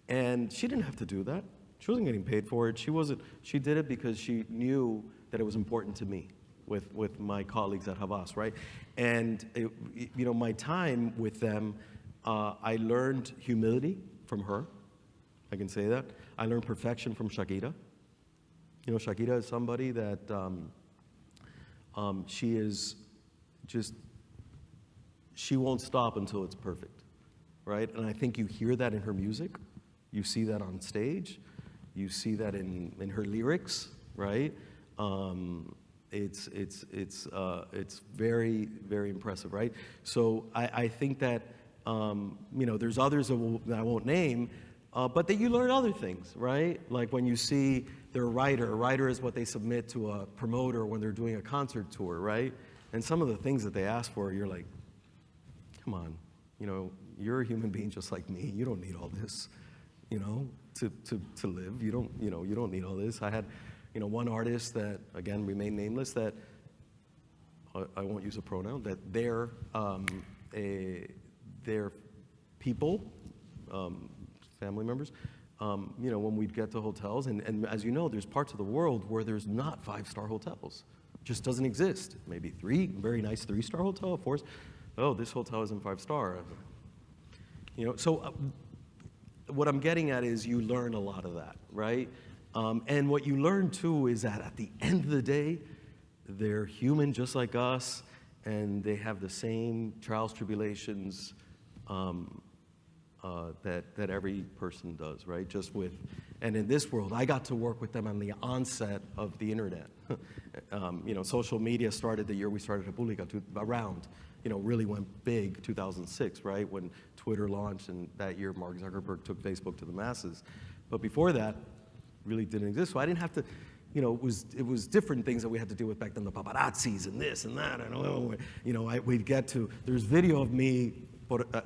And she didn't have to do that. She wasn't getting paid for it. She did it because she knew that it was important to me with my colleagues at Havas, right? And my time with them, I learned humility from her. I can say that. I learned perfection from Shakira. Shakira is somebody that she won't stop until it's perfect, right? And I think you hear that in her music. You see that on stage. You see that in her lyrics, right? It's very, very impressive, right? So I think that, there's others that I won't name, but that you learn other things, right? Like when you see their writer. A writer is what they submit to a promoter when they're doing a concert tour, right? And some of the things that they ask for, you're like, come on, you're a human being just like me. You don't need all this, to live. You don't need all this. I had, one artist that, again, remain nameless, that I won't use a pronoun, that their people, family members, when we'd get to hotels, and as you know, there's parts of the world where there's not 5-star hotels. It just doesn't exist. Maybe very nice 3-star hotel, of course. Oh, this hotel isn't 5-star. So what I'm getting at is you learn a lot of that, right? And what you learn too is that at the end of the day, they're human just like us, and they have the same trials, tribulations that every person does, right? And in this world, I got to work with them on the onset of the internet. Social media started the year we started República, really went big, 2006, right? When Twitter launched, and that year Mark Zuckerberg took Facebook to the masses. But before that, really didn't exist. So I didn't have to, it was different things that we had to deal with back then, the paparazzis and this and that. And we'd get to, there's video of me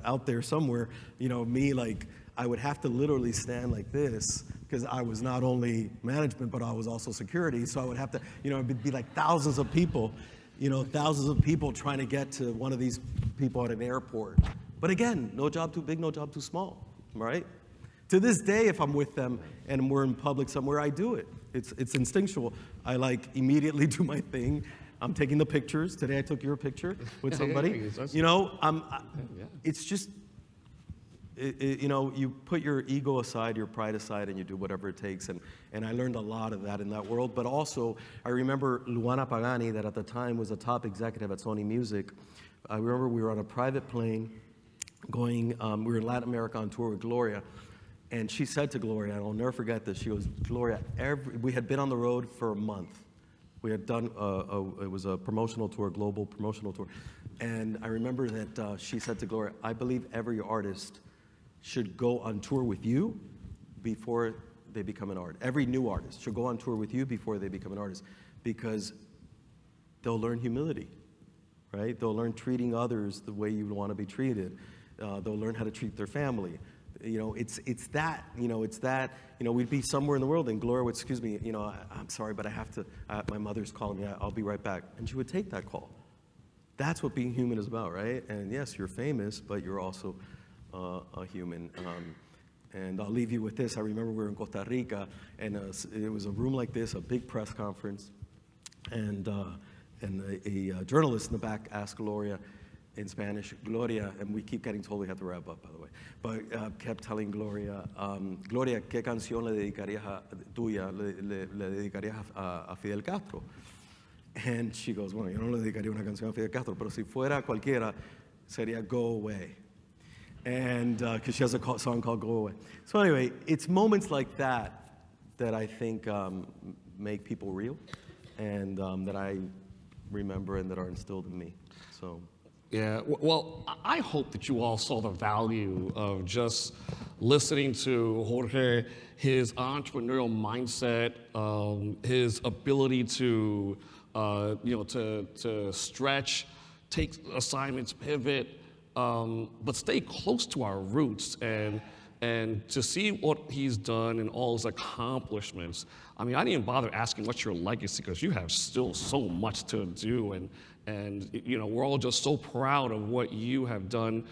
out there somewhere, me like, I would have to literally stand like this because I was not only management, but I was also security. So I would have to, it'd be like thousands of people trying to get to one of these people at an airport. But again, no job too big, no job too small, right? To this day, if I'm with them and we're in public somewhere, I do it. It's instinctual. I immediately do my thing. I'm taking the pictures. Today I took your picture with somebody. It's just, you put your ego aside, your pride aside, and you do whatever it takes. And I learned a lot of that in that world. But also, I remember Luana Pagani, that at the time was a top executive at Sony Music. I remember we were on a private plane going, we were in Latin America on tour with Gloria. And she said to Gloria, and I'll never forget this, she goes, Gloria, we had been on the road for a month. We had done, it was a promotional tour, global promotional tour. And I remember that she said to Gloria, I believe every artist should go on tour with you before they become an artist. Every new artist should go on tour with you before they become an artist, because they'll learn humility, right? They'll learn treating others the way you want to be treated. They'll learn how to treat their family. You know, it's that, we'd be somewhere in the world and Gloria would, excuse me, I'm sorry, but I have to, my mother's calling me, I'll be right back. And she would take that call. That's what being human is about, right? And yes, you're famous, but you're also a human. And I'll leave you with this. I remember we were in Costa Rica, and it was a room like this, a big press conference, and a journalist in the back asked Gloria in Spanish, Gloria, and we keep getting told we have to wrap up, by the way, but kept telling Gloria, Gloria, ¿qué canción le dedicarías le dedicarías a Fidel Castro? And she goes, bueno, yo no le dedicaría una canción a Fidel Castro, pero si fuera cualquiera, sería Go Away. And because she has a song called Go Away. So anyway, it's moments like that that I think make people real, and that I remember and that are instilled in me. So. Yeah, well, I hope that you all saw the value of just listening to Jorge, his entrepreneurial mindset, his ability to, to stretch, take assignments, pivot, but stay close to our roots and to see what he's done and all his accomplishments. I mean, I didn't bother asking what's your legacy because you have still so much to do, and we're all just so proud of what you have done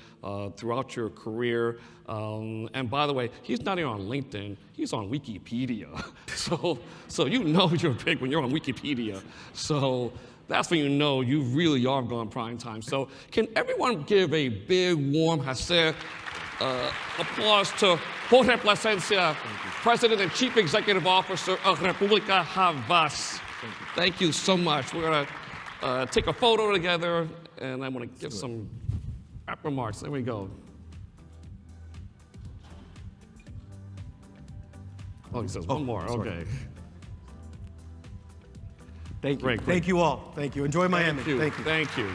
throughout your career. And by the way, he's not even on LinkedIn, he's on Wikipedia. So you know you're big when you're on Wikipedia. So that's when you know you really are gone prime time. So can everyone give a big, warm HACR applause to Jorge Plasencia, President and Chief Executive Officer of República Havas. Thank you so much. We're going to take a photo together, and I want to give some remarks. There we go. Oh, he says one more. Sorry. Okay. Thank you. Great. Thank you all. Thank you. Enjoy Miami. Thank you. Thank you.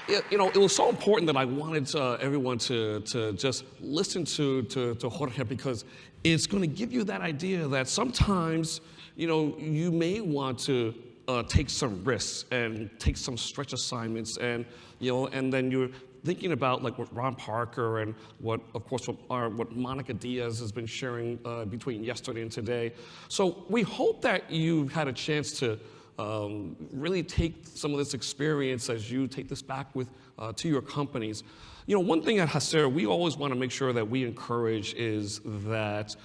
It was so important that I wanted everyone to just listen to Jorge, because it's going to give you that idea that sometimes, you may want to take some risks and take some stretch assignments, and then you're thinking about like what Ron Parker and what Monica Diaz has been sharing between yesterday and today. So we hope that you've had a chance to really take some of this experience as you take this back with to your companies. One thing at HACR, we always want to make sure that we encourage is that,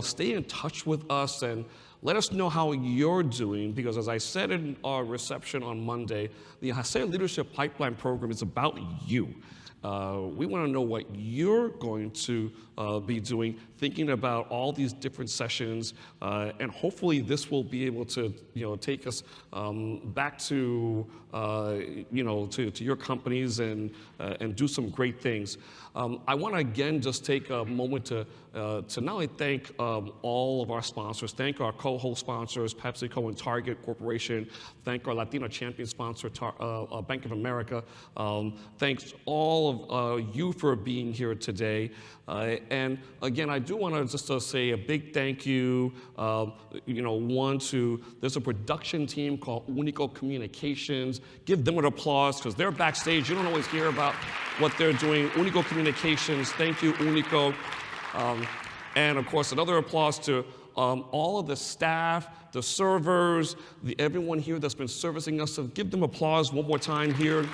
stay in touch with us and let us know how you're doing, because as I said in our reception on Monday, the HACR Leadership Pipeline Program is about you. We want to know what you're going to be doing, thinking about all these different sessions, and hopefully this will be able to, take us back to, to your companies and do some great things. I want to again just take a moment to not only thank all of our sponsors, thank our co-host sponsors, PepsiCo and Target Corporation, thank our Latino champion sponsor, Bank of America. Thanks all of you for being here today. And again, I do want to just say a big thank you, there's a production team called Unico Communications. Give them an applause, because they're backstage. You don't always hear about what they're doing. Unico Communications, thank you, Unico. And of course, another applause to all of the staff, the servers, everyone here that's been servicing us. So give them applause one more time here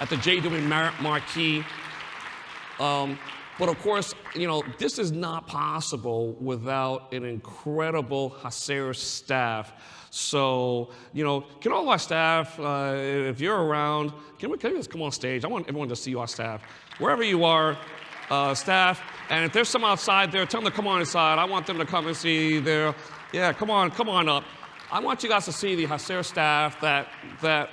at the JW Marriott Marquis. But of course, this is not possible without an incredible HACR staff. So, can all our staff, if you're around, can you just come on stage? I want everyone to see our staff. Wherever you are, staff, and if there's some outside there, tell them to come on inside. I want them to come and see their, yeah, come on up. I want you guys to see the HACR staff that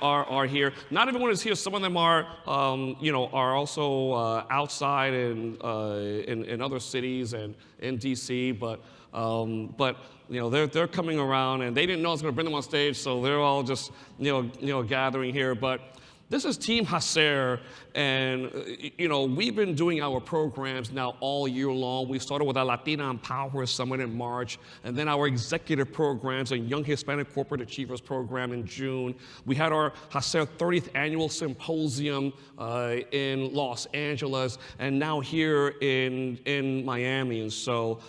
are here. Not everyone is here. Some of them are, are also outside in other cities and in DC. But they're coming around, and they didn't know I was going to bring them on stage, so they're all just gathering here. But this is Team HACR, and we've been doing our programs now all year long. We started with our Latina Empower Summit in March, and then our executive programs and Young Hispanic Corporate Achievers program in June. We had our HACR 30th Annual Symposium in Los Angeles, and now here in Miami. And so,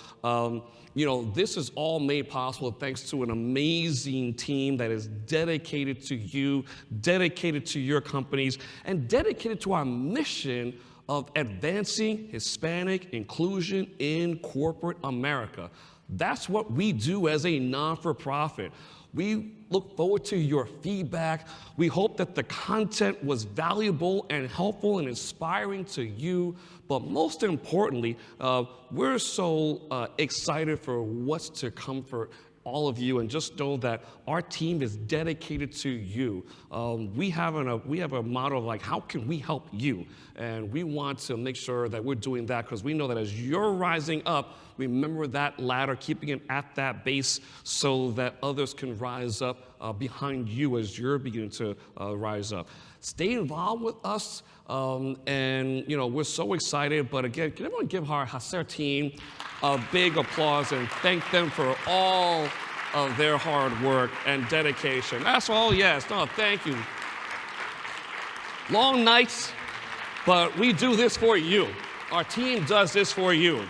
this is all made possible thanks to an amazing team that is dedicated to you, dedicated to your companies, and dedicated to our mission of advancing Hispanic inclusion in corporate America. That's what we do as a non-for-profit. We look forward to your feedback. We hope that the content was valuable and helpful and inspiring to you. But most importantly, we're so excited for what's to come for all of you, and just know that our team is dedicated to you. We have a motto of like, how can we help you? And we want to make sure that we're doing that, because we know that as you're rising up, remember that ladder, keeping it at that base so that others can rise up behind you as you're beginning to rise up. Stay involved with us, and we're so excited. But again, can everyone give our HACR team a big applause and thank them for all of their hard work and dedication. That's all, yes. No, thank you. Long nights, but we do this for you. Our team does this for you.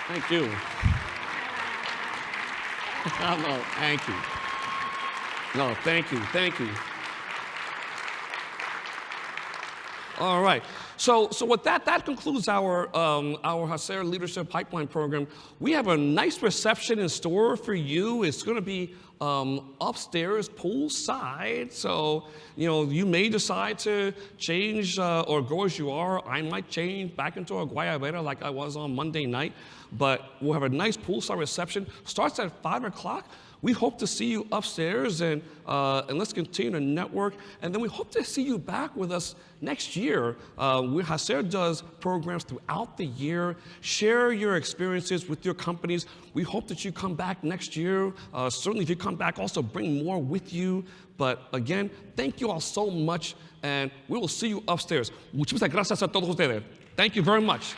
Thank you. No, thank you. No, thank you, thank you. All right. So with that concludes our HACR Leadership Pipeline program. We have a nice reception in store for you. It's going to be upstairs, poolside. So, you may decide to change or go as you are. I might change back into a guayabera like I was on Monday night. But we'll have a nice poolside reception. Starts at 5 o'clock. We hope to see you upstairs, and let's continue to network. And then we hope to see you back with us next year. HACR does programs throughout the year. Share your experiences with your companies. We hope that you come back next year. Certainly, if you come back, also bring more with you. But again, thank you all so much, and we will see you upstairs. Muchísimas gracias a todos ustedes. Thank you very much.